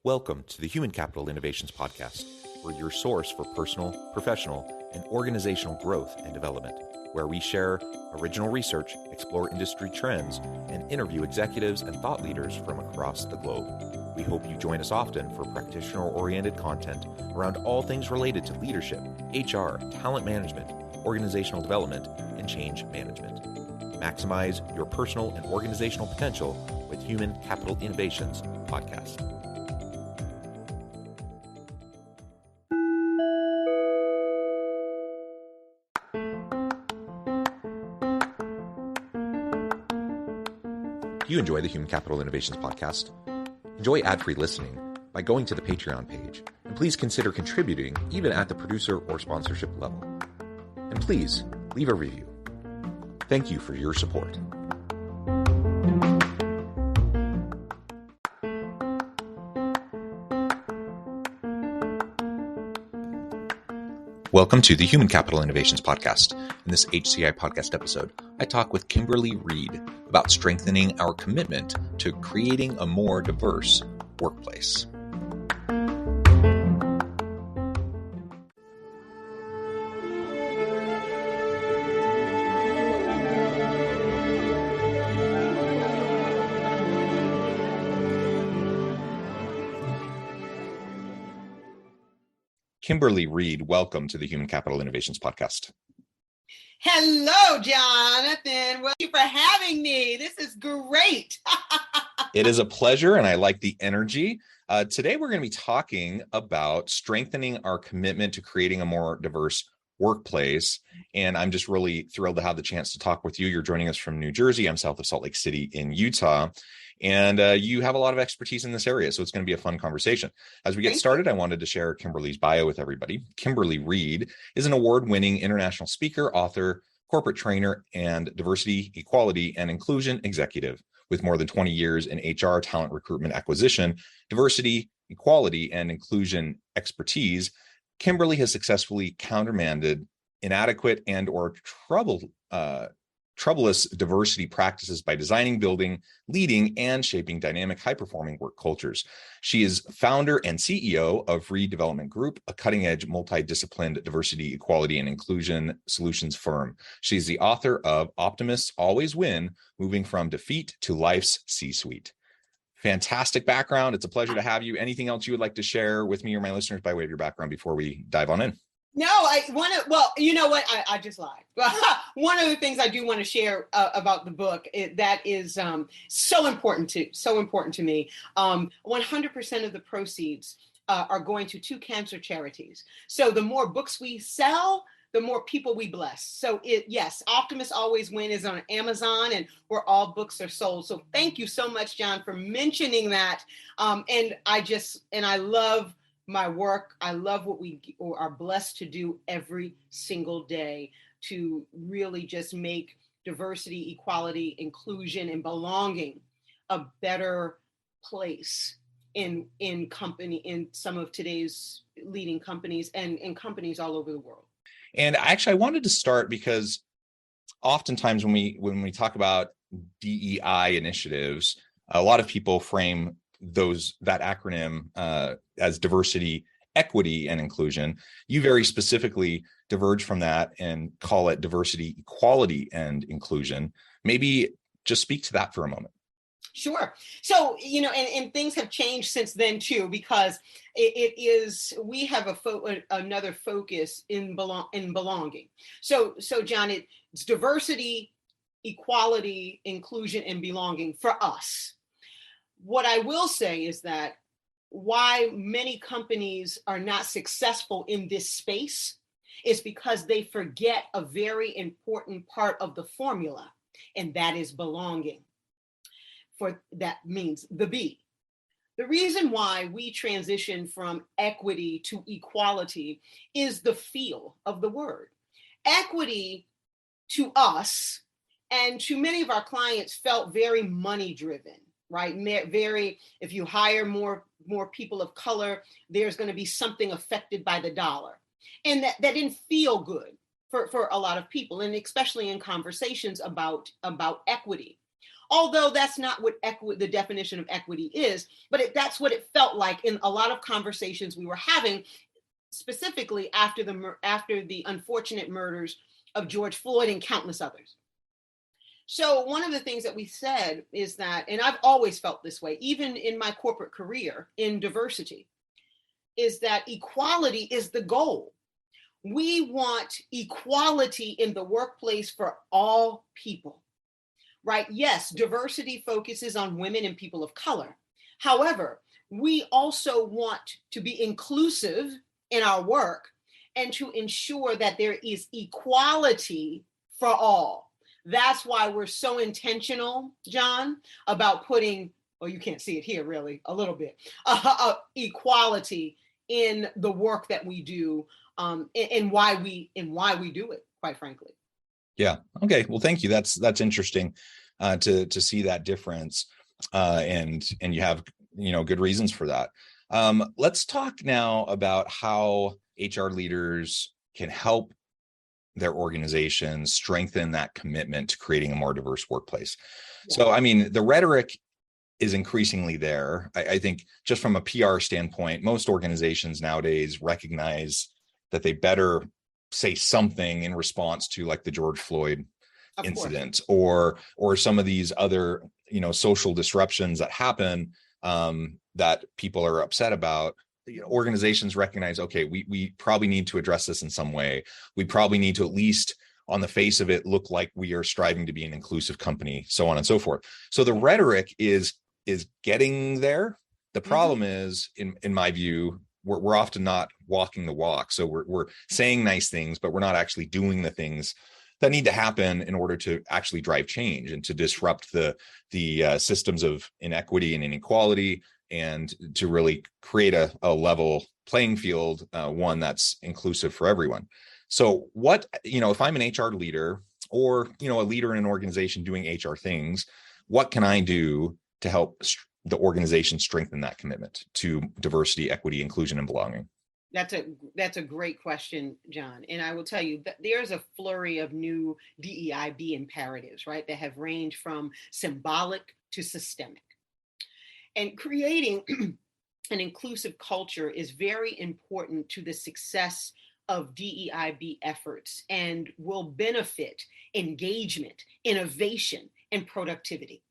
Welcome to the Human Capital Innovations Podcast. We're your source for personal, professional, and organizational growth and development, where we share original research, explore industry trends, and interview executives and thought leaders from across the globe. We hope you join us often for practitioner-oriented content around all things related to leadership, HR, talent management, organizational development, and change management. Maximize your personal and organizational potential with Human Capital Innovations Podcast. If you enjoy the Human Capital Innovations Podcast, enjoy ad-free listening by going to the Patreon page, and please consider contributing even at the producer or sponsorship level. And please leave a review. Thank you for your support. Welcome to the Human Capital Innovations Podcast. In this HCI Podcast episode, I talk with Kimberly Reed about strengthening our commitment to creating a more diverse workplace. Kimberly Reed, welcome to the Human Capital Innovations Podcast. Hello, Jonathan. Well, thank you for having me. This is great. It is a pleasure, and I like the energy. Today, we're going to be talking about strengthening our commitment to creating a more diverse workplace. And I'm just really thrilled to have the chance to talk with you. You're joining us from New Jersey. I'm south of Salt Lake City in Utah. And you have a lot of expertise in this area, so it's going to be a fun conversation. As we get started, I wanted to share Kimberly's bio with everybody. Kimberly Reed is an award-winning international speaker, author, corporate trainer, and diversity, equality, and inclusion executive with more than 20 years in HR, talent recruitment acquisition, diversity, equality, and inclusion expertise. Kimberly has successfully countermanded inadequate and or troublous diversity practices by designing, building, leading, and shaping dynamic, high-performing work cultures. She is founder and CEO of Redevelopment Group, a cutting-edge, multidisciplined diversity, equality, and inclusion solutions firm. She's the author of Optimists Always Win, Moving from Defeat to Life's C-Suite. Fantastic background. It's a pleasure to have you. Anything else you would like to share with me or my listeners by way of your background before we dive on in? No, I want to, well, you know what? I just lied. One of the things I do want to share about the book that is so important to me. 100% of the proceeds are going to two cancer charities. So the more books we sell, the more people we bless. So yes, Optimists Always Win is on Amazon and where all books are sold. So thank you so much, John, for mentioning that. And I love my work. I love what we are blessed to do every single day to really just make diversity, equality, inclusion, and belonging a better place in some of today's leading companies and in companies all over the world. And actually, I wanted to start because oftentimes when we talk about DEI initiatives, a lot of people frame that acronym as diversity, equity, and inclusion. You very specifically diverge from that and call it diversity, equality, and inclusion. Maybe just speak to that for a moment. Sure. So, and things have changed since then too, because we have another focus in belonging. So John, it's diversity, equality, inclusion, and belonging for us. What I will say is that why many companies are not successful in this space is because they forget a very important part of the formula, and that is belonging. That means the B. The reason why we transition from equity to equality is the feel of the word. Equity to us and to many of our clients felt very money driven. Right? If you hire more people of color, there's going to be something affected by the dollar. And that didn't feel good for a lot of people, and especially in conversations about equity. although that's not what the definition of equity is, but that's what it felt like in a lot of conversations we were having, specifically after the unfortunate murders of George Floyd and countless others. So one of the things that we said is that, and I've always felt this way, even in my corporate career in diversity, is that equality is the goal. We want equality in the workplace for all people, right? Yes, diversity focuses on women and people of color. However, we also want to be inclusive in our work and to ensure that there is equality for all. That's why we're so intentional, John, about putting, you can't see it here really, a little bit, equality in the work that we do, and why we do it, quite frankly. Yeah. Okay. Well, thank you. That's interesting to see that difference, and you have good reasons for that. Let's talk now about how HR leaders can help their organizations strengthen that commitment to creating a more diverse workplace. Yeah. So, I mean, the rhetoric is increasingly there. I think just from a PR standpoint, most organizations nowadays recognize that they better say something in response to like the George Floyd incident, or some of these other, social disruptions that happen that people are upset about. Organizations recognize, okay, we probably need to address this in some way. We probably need to, at least on the face of it, look like we are striving to be an inclusive company, so on and so forth. So the rhetoric is getting there. The problem is, in my view, we're often not walking the walk. So we're saying nice things, but we're not actually doing the things that need to happen in order to actually drive change and to disrupt the systems of inequity and inequality, and to really create a level playing field, one that's inclusive for everyone. So what, if I'm an HR leader, or, a leader in an organization doing HR things, what can I do to help the organization strengthen that commitment to diversity, equity, inclusion, and belonging? That's a great question, John. And I will tell you that there's a flurry of new DEIB imperatives, right, that have ranged from symbolic to systemic. And creating an inclusive culture is very important to the success of DEIB efforts and will benefit engagement, innovation, and productivity.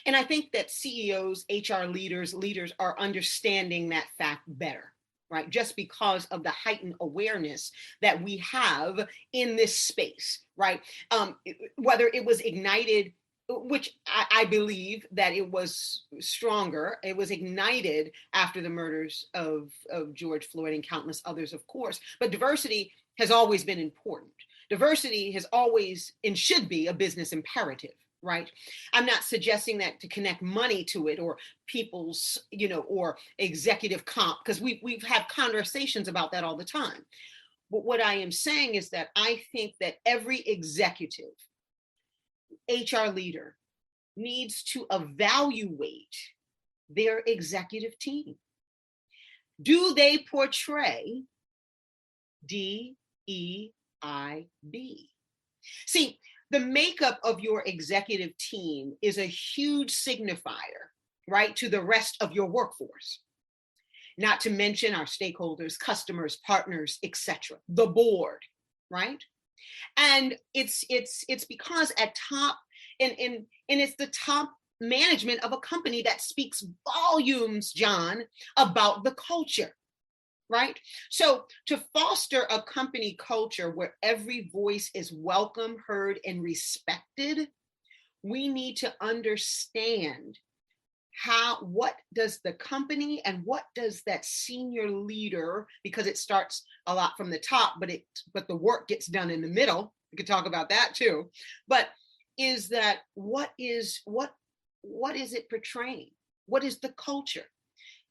And I think that CEOs, HR leaders are understanding that fact better, right? Just because of the heightened awareness that we have in this space, right? Whether it was ignited, which I believe that it was stronger. It was ignited after the murders of George Floyd and countless others, of course. But diversity has always been important. Diversity has always and should be a business imperative, right? I'm not suggesting that to connect money to it, or people's, or executive comp, because we've had conversations about that all the time. But what I am saying is that I think that every executive, HR leader, needs to evaluate their executive team. Do they portray DEIB? See, the makeup of your executive team is a huge signifier, right, to the rest of your workforce. Not to mention our stakeholders, customers, partners, etc., the board, right? And it's because at top, and it's the top management of a company that speaks volumes, John, about the culture, right? So to foster a company culture where every voice is welcome, heard, and respected, we need to understand what does the company and what does that senior leader, because it starts a lot from the top, but the work gets done in the middle. We could talk about that too. But is that what is it portraying? What is the culture?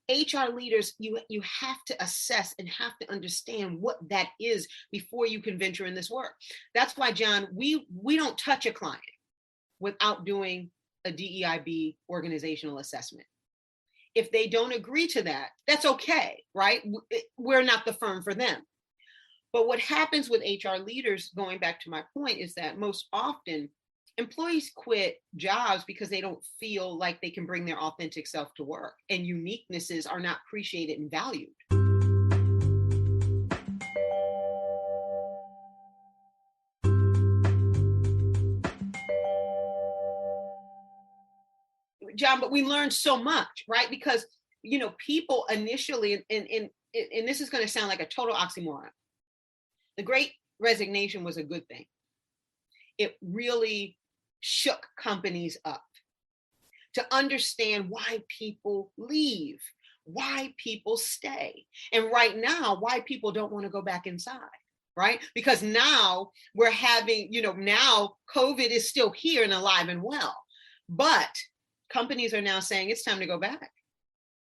HR leaders, you have to assess and have to understand what that is before you can venture in this work. That's why, John, we don't touch a client without doing a DEIB organizational assessment. If they don't agree to that, that's okay, right? We're not the firm for them. But what happens with HR leaders, going back to my point, is that most often employees quit jobs because they don't feel like they can bring their authentic self to work, and uniquenesses are not appreciated and valued. John, but we learned so much, right? Because, people initially, and this is going to sound like a total oxymoron. The Great Resignation was a good thing. It really shook companies up to understand why people leave, why people stay. And right now, why people don't want to go back inside, right? Because now we're having, now COVID is still here and alive and well, but companies are now saying it's time to go back.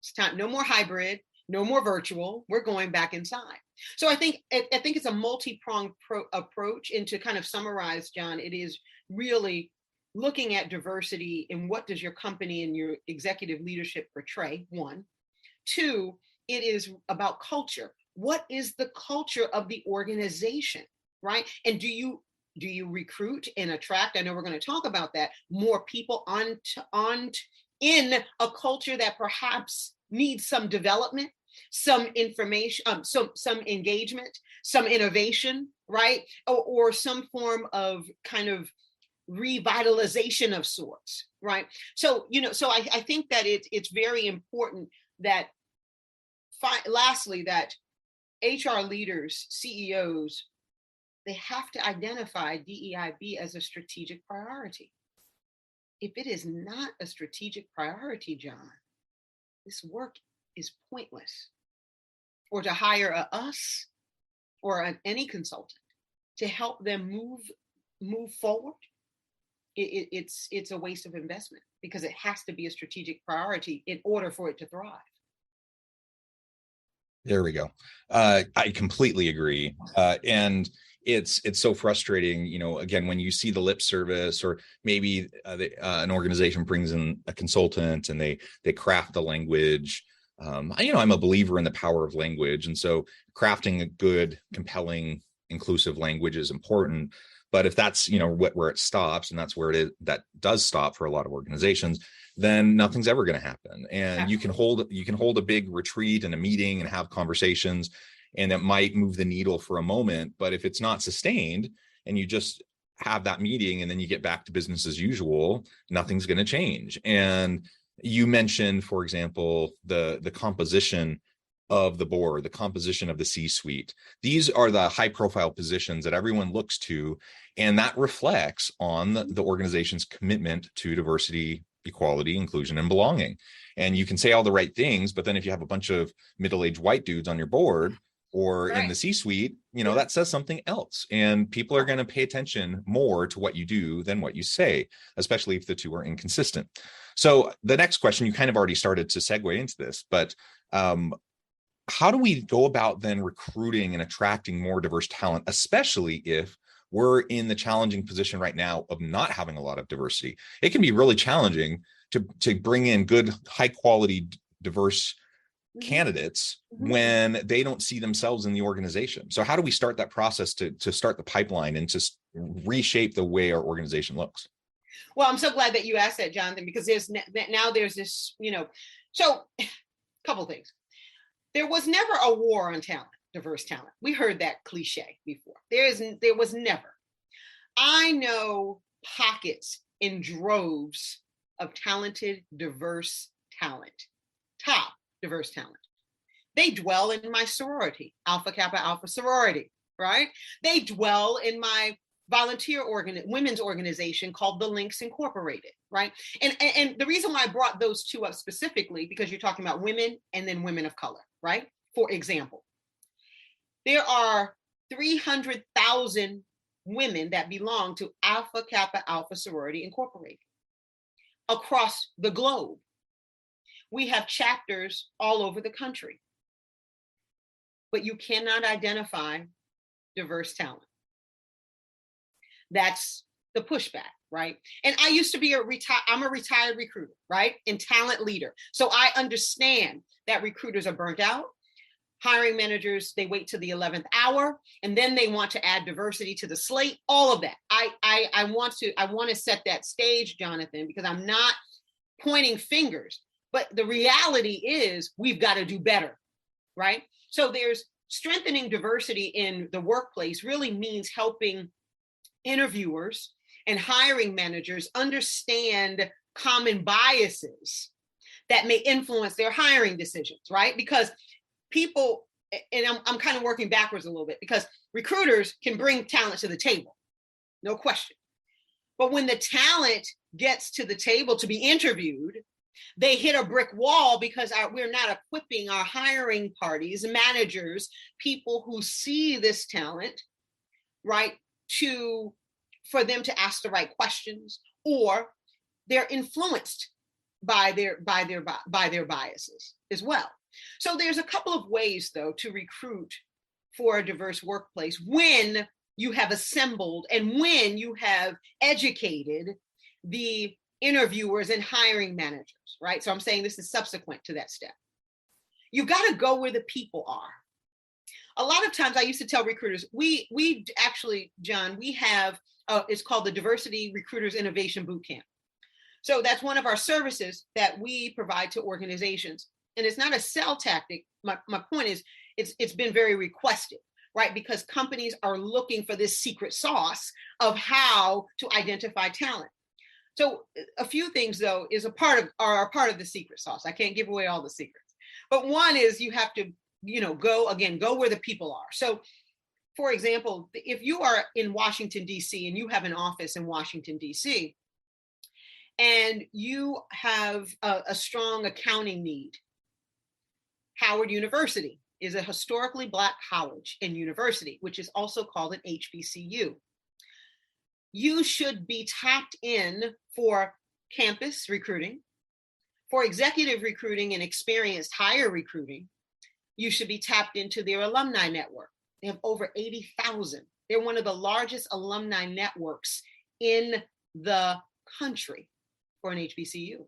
It's time, no more hybrid, no more virtual. We're going back inside. So I think it's a multi-pronged approach. And to kind of summarize, John, it is really looking at diversity and what does your company and your executive leadership portray, one. Two, it is about culture. What is the culture of the organization, right? And do you recruit and attract, I know we're going to talk about that, more people in a culture that perhaps needs some development, some information, some engagement, some innovation, right? Or some form of kind of revitalization of sorts, right? So, I think that it's very important that, lastly, that HR leaders, CEOs, they have to identify DEIB as a strategic priority. If it is not a strategic priority, John, this work is pointless. Or to hire us or any consultant to help them move forward, it's a waste of investment, because it has to be a strategic priority in order for it to thrive. There we go. I completely agree. And it's so frustrating, again, when you see the lip service, or maybe an organization brings in a consultant and they craft the language. I'm a believer in the power of language. And so crafting a good, compelling, inclusive language is important. But if that's, where it stops, and that's where that does stop for a lot of organizations, then nothing's ever going to happen. And you can hold a big retreat and a meeting and have conversations, and it might move the needle for a moment. But if it's not sustained and you just have that meeting and then you get back to business as usual, nothing's going to change. And you mentioned, for example, the composition of the board, the composition of the C-suite. These are the high-profile positions that everyone looks to, and that reflects on the organization's commitment to diversity, equality, inclusion, and belonging. And you can say all the right things, but then if you have a bunch of middle-aged white dudes on your board or in the C-suite, that says something else. And people are going to pay attention more to what you do than what you say, especially if the two are inconsistent. So the next question, you kind of already started to segue into this, but how do we go about then recruiting and attracting more diverse talent, especially if we're in the challenging position right now of not having a lot of diversity? It can be really challenging to bring in good, high quality, diverse candidates when they don't see themselves in the organization. So how do we start that process to start the pipeline and to reshape the way our organization looks? Well, I'm so glad that you asked that, Jonathan, because there's this, so a couple things. There was never a war on talent, diverse talent. We heard that cliche before. There was never. I know pockets in droves of talented, diverse talent, top diverse talent. They dwell in my sorority, Alpha Kappa Alpha sorority, right? They dwell in my volunteer women's organization called the Links Incorporated, right? And the reason why I brought those two up specifically, because you're talking about women and then women of color, right? For example, there are 300,000 women that belong to Alpha Kappa Alpha sorority incorporated across the globe. We have chapters all over the country, but you cannot identify diverse talent. That's the pushback, right? And I used to be I'm a retired recruiter, right? And talent leader. So I understand that recruiters are burnt out. Hiring managers, they wait till the 11th hour, and then they want to add diversity to the slate, all of that. I want to set that stage, Jonathan, because I'm not pointing fingers, but the reality is we've got to do better, right? So there's strengthening diversity in the workplace really means helping interviewers and hiring managers understand common biases that may influence their hiring decisions, right? Because people, and I'm kind of working backwards a little bit, because recruiters can bring talent to the table, no question. But when the talent gets to the table to be interviewed, they hit a brick wall because we're not equipping our hiring parties, managers, people who see this talent, right, for them to ask the right questions, or they're influenced by their biases as well. So there's a couple of ways, though, to recruit for a diverse workplace when you have assembled and when you have educated the interviewers and hiring managers, right? So I'm saying this is subsequent to that step. You got to go where the people are. A lot of times I used to tell recruiters, we actually, John, we have, it's called the Diversity Recruiters Innovation Bootcamp. So that's one of our services that we provide to organizations. And it's not a sell tactic. My point is, it's been very requested, right? Because companies are looking for this secret sauce of how to identify talent. So a few things, though, are a part of the secret sauce. I can't give away all the secrets. But one is you have to, go where the people are. So, for example, if you are in Washington, D.C., and you have an office in Washington, D.C., and you have a strong accounting need, Howard University is a historically Black college and university, which is also called an HBCU. You should be tapped in for campus recruiting, for executive recruiting and experienced hire recruiting. You should be tapped into their alumni network. They have over 80,000. They're one of the largest alumni networks in the country for an HBCU.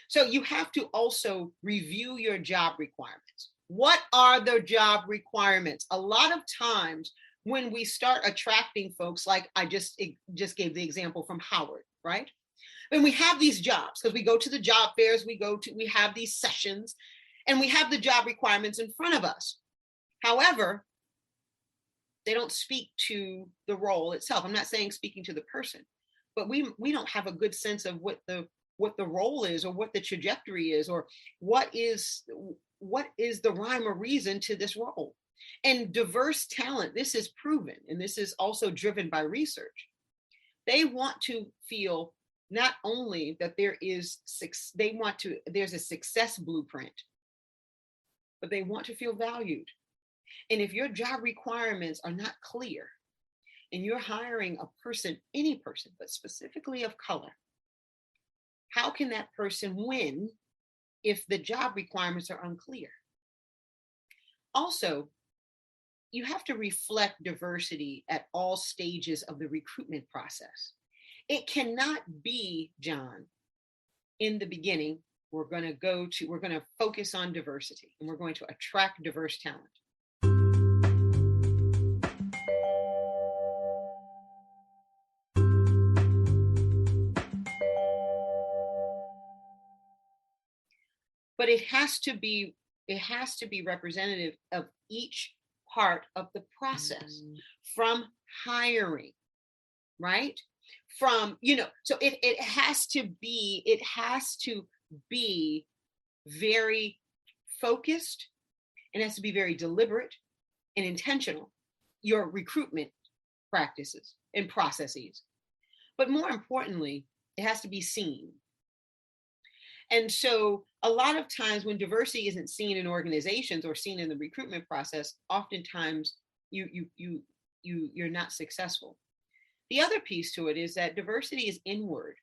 So you have to also review your job requirements. What are the job requirements? A lot of times when we start attracting folks, like I just gave the example from Howard, right? When we have these jobs, because we go to the job fairs, we have these sessions, and we have the job requirements in front of us. However, they don't speak to the role itself. I'm not saying speaking to the person, but we don't have a good sense of what the role is, or what the trajectory is, or what is the rhyme or reason to this role. And diverse talent, this is proven, and this is also driven by research. They want to feel not only that there's a success blueprint, but they want to feel valued. And if your job requirements are not clear, and you're hiring a person, any person, but specifically of color, how can that person win if the job requirements are unclear? Also, you have to reflect diversity at all stages of the recruitment process. It cannot be, John, in the beginning, we're going to focus on diversity, and we're going to attract diverse talent. But it has to be representative of each part of the process, from hiring, right? From, so it has to be very focused, and it has to be very deliberate and intentional, your recruitment practices and processes. But more importantly, it has to be seen. And so a lot of times when diversity isn't seen in organizations or seen in the recruitment process, oftentimes you're not successful. The other piece to it is that diversity is inward.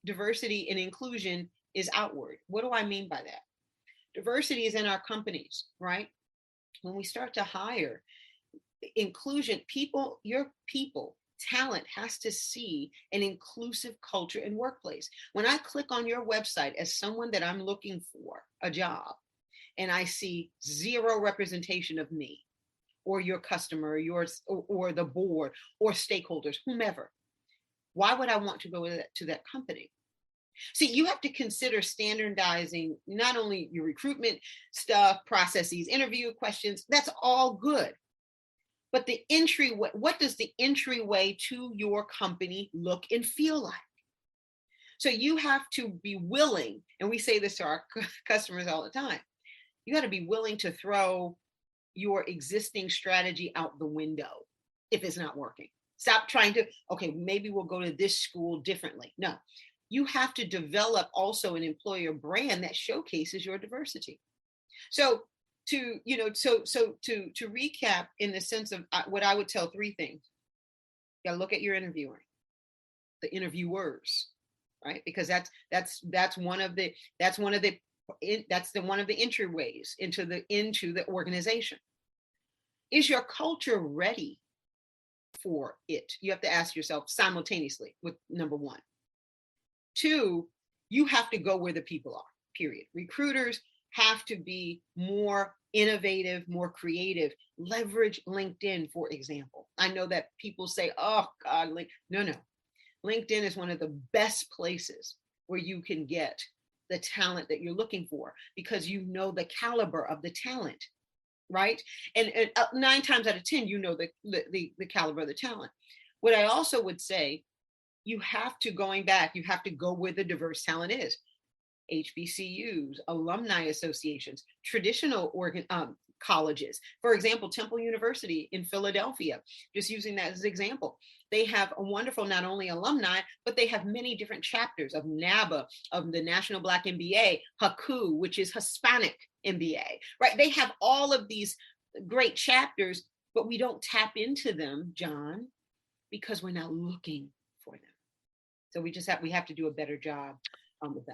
Diversity and inclusion is outward. What do I mean by that? Diversity is in our companies, right? When we start to hire, inclusion, your people, talent has to see an inclusive culture in workplace. When I click on your website as someone that I'm looking for a job, and I see zero representation of me, or your customer, or the board or stakeholders, whomever. Why would I want to go to that company? See, you have to consider standardizing not only your recruitment stuff, processes, interview questions, that's all good. But the entryway, what does the entryway to your company look and feel like? So you have to be willing, and we say this to our customers all the time, you got to be willing to throw your existing strategy out the window if it's not working. Stop trying to, okay, maybe we'll go to this school differently. No, you have to develop also an employer brand that showcases your diversity. So to recap, in the sense of what I would tell three things. You got to look at your interviewing, the interviewers, right? Because that's one of the entryways into the organization. Is your culture ready for it? You have to ask yourself simultaneously with number one. Two, you have to go where the people are, period. Recruiters have to be more innovative, more creative. Leverage LinkedIn, for example. I know that people say, oh God, no. LinkedIn is one of the best places where you can get the talent that you're looking for, because you know the caliber of the talent, right? And 9 times out of 10, you know the caliber of the talent. What I also would say, you have to go where the diverse talent is. HBCUs, alumni associations, traditional colleges. For example, Temple University in Philadelphia, just using that as an example. They have a wonderful, not only alumni, but they have many different chapters of NABA, of the National Black MBA, HAKU, which is Hispanic MBA, right? They have all of these great chapters, but we don't tap into them, John, because we're not looking for them. So we have to do a better job.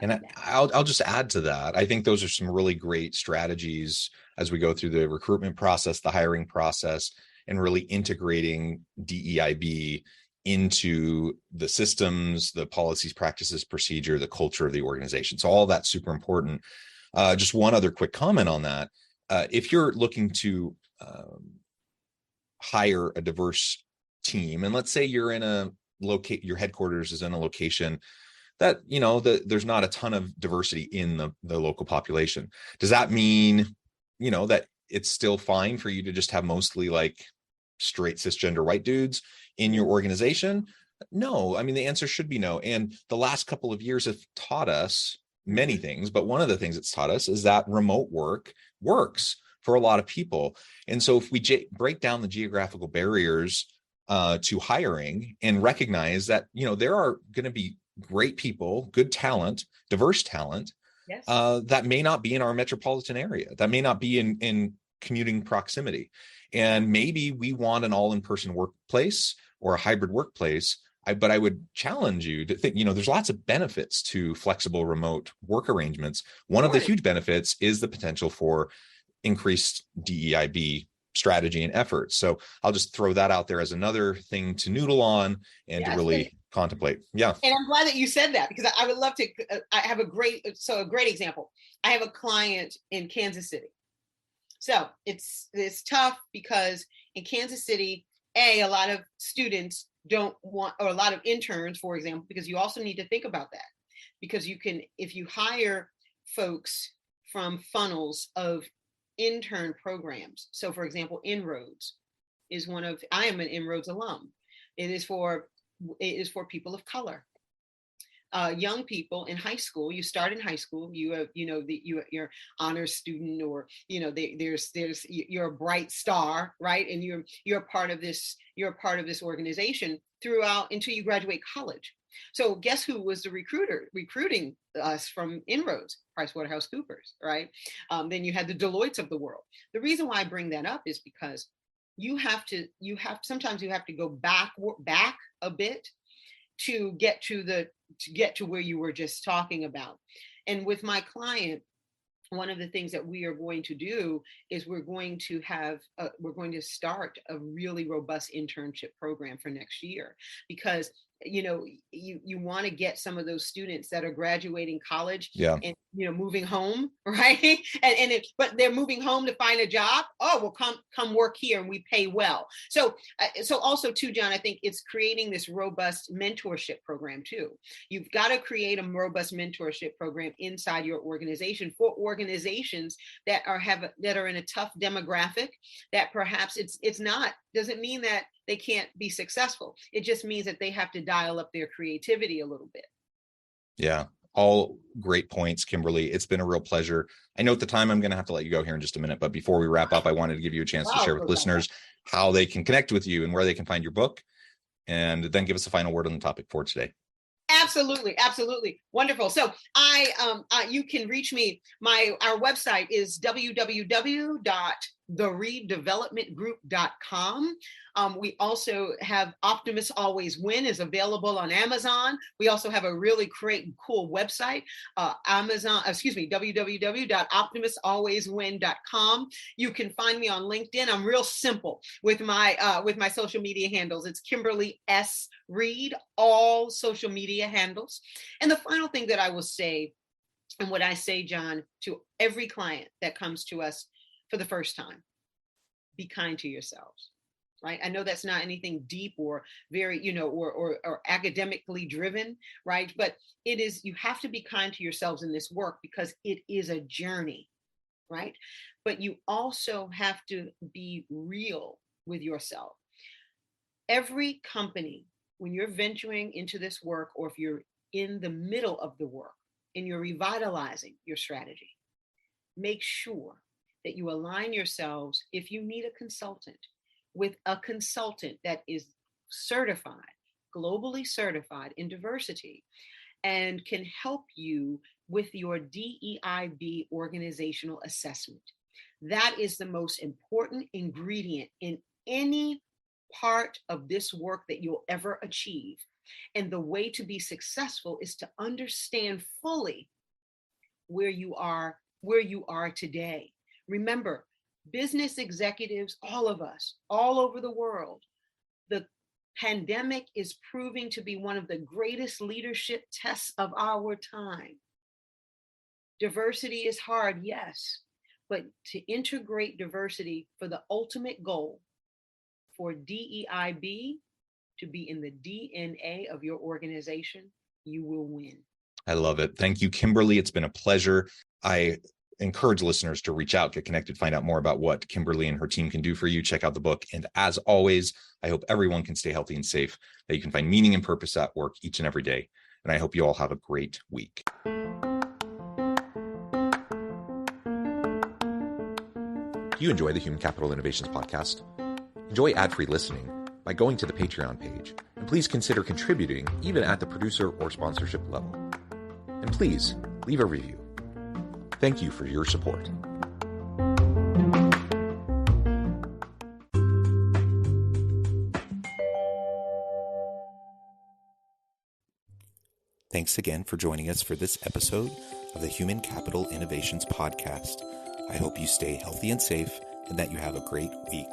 And I'll just add to that. I think those are some really great strategies as we go through the recruitment process, the hiring process, and really integrating DEIB into the systems, the policies, practices, procedure, the culture of the organization. So all that's super important. Just one other quick comment on that. If you're looking to hire a diverse team, and let's say you're in your headquarters is in a location that, there's not a ton of diversity in the local population. Does that mean, that it's still fine for you to just have mostly like straight cisgender white dudes in your organization? No, I mean, the answer should be no. And the last couple of years have taught us many things, but one of the things it's taught us is that remote work works for a lot of people. And so if we break down the geographical barriers to hiring and recognize that, there are going to be great people, good talent, diverse talent, yes, that may not be in our metropolitan area, that may not be in commuting proximity. And maybe we want an all-in-person workplace or a hybrid workplace. But I would challenge you to think, there's lots of benefits to flexible remote work arrangements. One of the huge benefits is the potential for increased DEIB strategy and effort. So I'll just throw that out there as another thing to noodle on and to really contemplate. Yeah. And I'm glad that you said that, because I would love to, I have a great example. I have a client in Kansas City. So it's tough because in Kansas City, a lot of students don't want, or a lot of interns, for example, because you also need to think about that, because if you hire folks from funnels of intern programs. So for example, Inroads is I am an Inroads alum. It is for people of color. Young people in high school, you start in high school, you have, you're honors student, or, you're a bright star, right? And you're a part of this organization throughout until you graduate college. So guess who was the recruiting us from Inroads? PricewaterhouseCoopers, right? Then you had the Deloittes of the world. The reason why I bring that up is because sometimes you have to go back a bit to get to where you were just talking about. And with my client, one of the things that we are going to do is we're going to start a really robust internship program for next year, because you want to get some of those students that are graduating college Yeah. and, moving home, right? But they're moving home to find a job. Oh, well, come work here and we pay well. So also too, John, I think it's creating this robust mentorship program too. You've got to create a robust mentorship program inside your organization for organizations that are in a tough demographic, that perhaps doesn't mean that they can't be successful. It just means that they have to dial up their creativity a little bit. Yeah. All great points, Kimberly. It's been a real pleasure. I know at the time I'm going to have to let you go here in just a minute, but before we wrap up, I wanted to give you a chance to share with listeners how they can connect with you and where they can find your book, and then give us a final word on the topic for today. Absolutely. Wonderful. So you can reach me. Our website is www.theredevelopmentgroup.com. We also have Optimus Always Win is available on Amazon. We also have a really great and cool website, www.optimusalwayswin.com. You can find me on LinkedIn. I'm real simple with my social media handles. It's Kimberly S. Reed, all social media handles. And the final thing that I will say, and what I say, John, to every client that comes to us for the first time, be kind to yourselves. Right? I know that's not anything deep or very, or academically driven, right? But it is, you have to be kind to yourselves in this work because it is a journey, right? But you also have to be real with yourself. Every company, when you're venturing into this work, or if you're in the middle of the work and you're revitalizing your strategy, make sure that you align yourselves, if you need a consultant, with a consultant that is certified, globally certified in diversity, and can help you with your DEIB organizational assessment. That is the most important ingredient in any part of this work that you'll ever achieve. And the way to be successful is to understand fully where you are today. Remember, business executives, all of us, all over the world, the pandemic is proving to be one of the greatest leadership tests of our time. Diversity is hard, yes, but to integrate diversity for the ultimate goal, for DEIB to be in the DNA of your organization, you will win. I love it. Thank you, Kimberly. It's been a pleasure. I encourage listeners to reach out, get connected, find out more about what Kimberly and her team can do for you. Check out the book. And as always, I hope everyone can stay healthy and safe, that you can find meaning and purpose at work each and every day. And I hope you all have a great week. Do you enjoy the Human Capital Innovations podcast? Enjoy ad-free listening by going to the Patreon page. And please consider contributing even at the producer or sponsorship level. And please leave a review. Thank you for your support. Thanks again for joining us for this episode of the Human Capital Innovations Podcast. I hope you stay healthy and safe and that you have a great week.